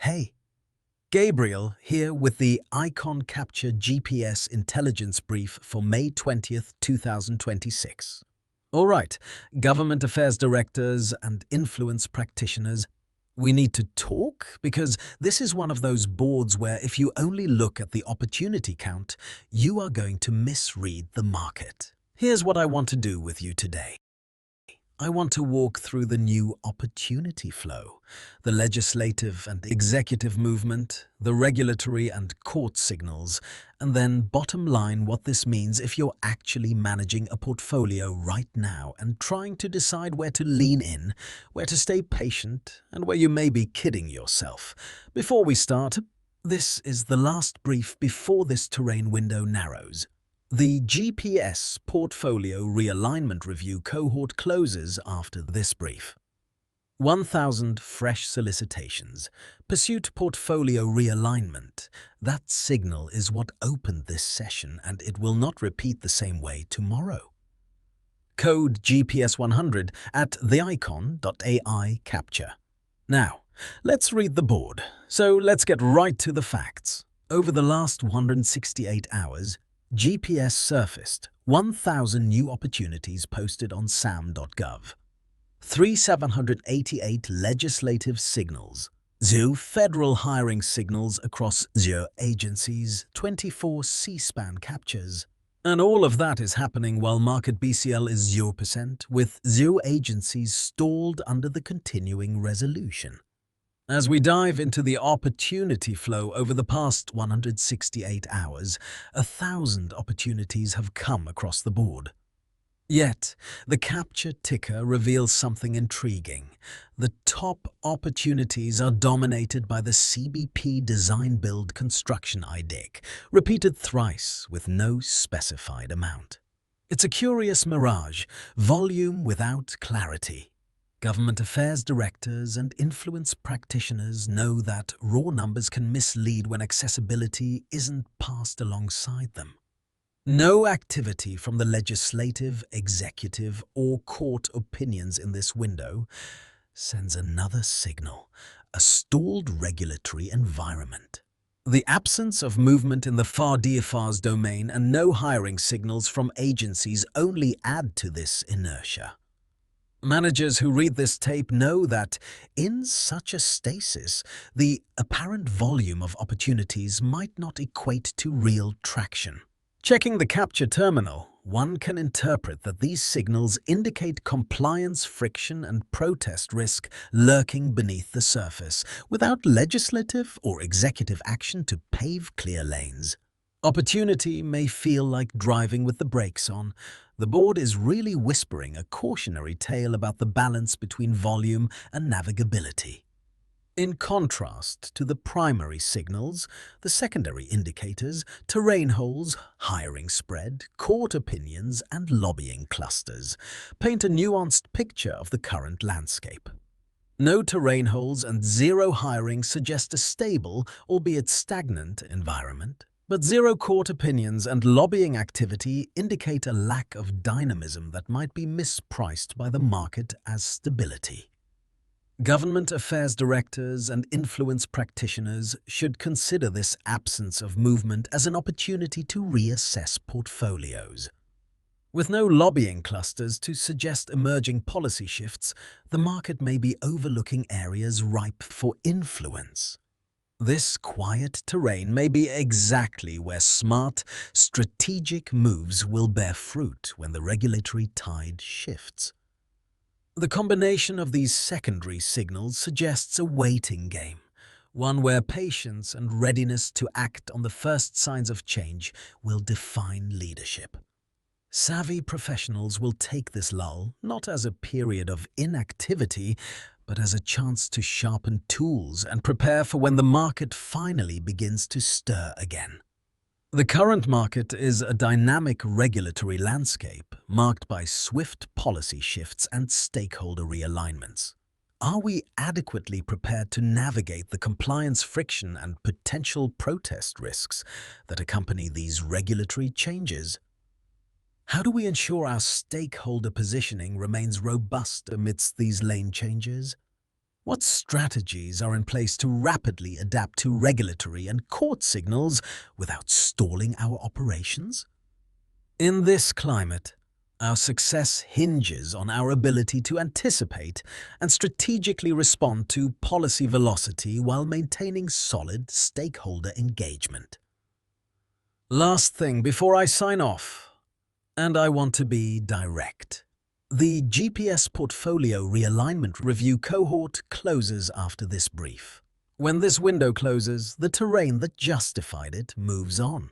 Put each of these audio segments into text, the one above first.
Hey, Gabriel here with the Icon Capture GPS Intelligence Brief for May 20th, 2026. All right, government affairs directors and influence practitioners, we need to talk because this is one of those boards where if you only look at the opportunity count, you are going to misread the market. Here's what I want to do with you today. I want to walk through the new opportunity flow, the legislative and executive movement, the regulatory and court signals, and then bottom line what this means if you're actually managing a portfolio right now and trying to decide where to lean in, where to stay patient, and where you may be kidding yourself. Before we start, this is the last brief before this terrain window narrows. The GPS Portfolio Realignment Review cohort closes after this brief. 1,000 fresh solicitations. Pursuit Portfolio Realignment. That signal is what opened this session, and it will not repeat the same way tomorrow. Code GPS 100 at the-icon.ai capture. Now, let's read the board. So let's get right to the facts. Over the last 168 hours, GPS surfaced 1,000 new opportunities posted on SAM.gov. 3,788 legislative signals, 0 federal hiring signals across 0 agencies, 24 C-SPAN captures. And all of that is happening while market BCL is 0%, with 0 agencies stalled under the continuing resolution. As we dive into the opportunity flow over the past 168 hours, 1,000 opportunities have come across the board. Yet, the capture ticker reveals something intriguing. The top opportunities are dominated by the CBP Design Build Construction IDIC, repeated thrice with no specified amount. It's a curious mirage, volume without clarity. Government affairs directors and influence practitioners know that raw numbers can mislead when accessibility isn't passed alongside them. No activity from the legislative, executive, or court opinions in this window sends another signal, a stalled regulatory environment. The absence of movement in the DFARS domain and no hiring signals from agencies only add to this inertia. Managers who read this tape know that in such a stasis, the apparent volume of opportunities might not equate to real traction. Checking the capture terminal, one can interpret that these signals indicate compliance friction and protest risk lurking beneath the surface, without legislative or executive action to pave clear lanes. Opportunity may feel like driving with the brakes on. The board is really whispering a cautionary tale about the balance between volume and navigability. In contrast to the primary signals, the secondary indicators, terrain holes, hiring spread, court opinions, and lobbying clusters, paint a nuanced picture of the current landscape. No terrain holes and 0 hiring suggest a stable, albeit stagnant, environment. But 0 court opinions and lobbying activity indicate a lack of dynamism that might be mispriced by the market as stability. Government affairs directors and influence practitioners should consider this absence of movement as an opportunity to reassess portfolios. With no lobbying clusters to suggest emerging policy shifts, the market may be overlooking areas ripe for influence. This quiet terrain may be exactly where smart, strategic moves will bear fruit when the regulatory tide shifts. The combination of these secondary signals suggests a waiting game, one where patience and readiness to act on the first signs of change will define leadership. Savvy professionals will take this lull not as a period of inactivity, but as a chance to sharpen tools and prepare for when the market finally begins to stir again. The current market is a dynamic regulatory landscape marked by swift policy shifts and stakeholder realignments. Are we adequately prepared to navigate the compliance friction and potential protest risks that accompany these regulatory changes? How do we ensure our stakeholder positioning remains robust amidst these lane changes? What strategies are in place to rapidly adapt to regulatory and court signals without stalling our operations? In this climate, our success hinges on our ability to anticipate and strategically respond to policy velocity while maintaining solid stakeholder engagement. Last thing before I sign off, and I want to be direct. The GPS Portfolio Realignment Review cohort closes after this brief. When this window closes, the terrain that justified it moves on.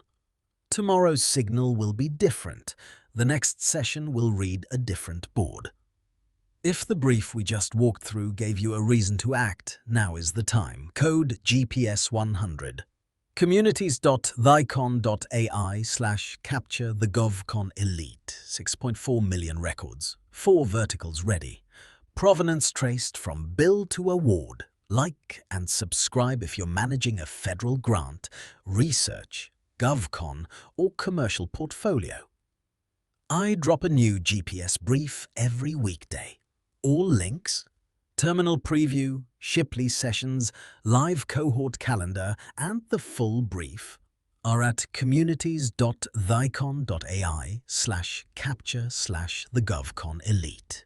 Tomorrow's signal will be different. The next session will read a different board. If the brief we just walked through gave you a reason to act, now is the time. Code GPS 100. communities.theicon.ai/capture the-govcon-elite. 6.4 million records. 4 verticals ready. Provenance traced from bill to award. Like and subscribe if you're managing a federal grant, research, GovCon, or commercial portfolio. I drop a new GPS brief every weekday. All links, terminal preview, Shipley sessions, live cohort calendar, and the full brief are at communities.theicon.ai/capture/the-govcon-elite.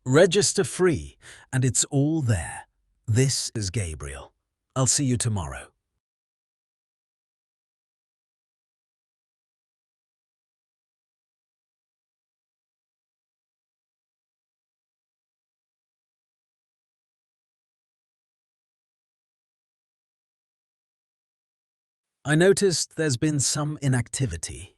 Register free, and it's all there. This is Gabriel. I'll see you tomorrow. I noticed there's been some inactivity.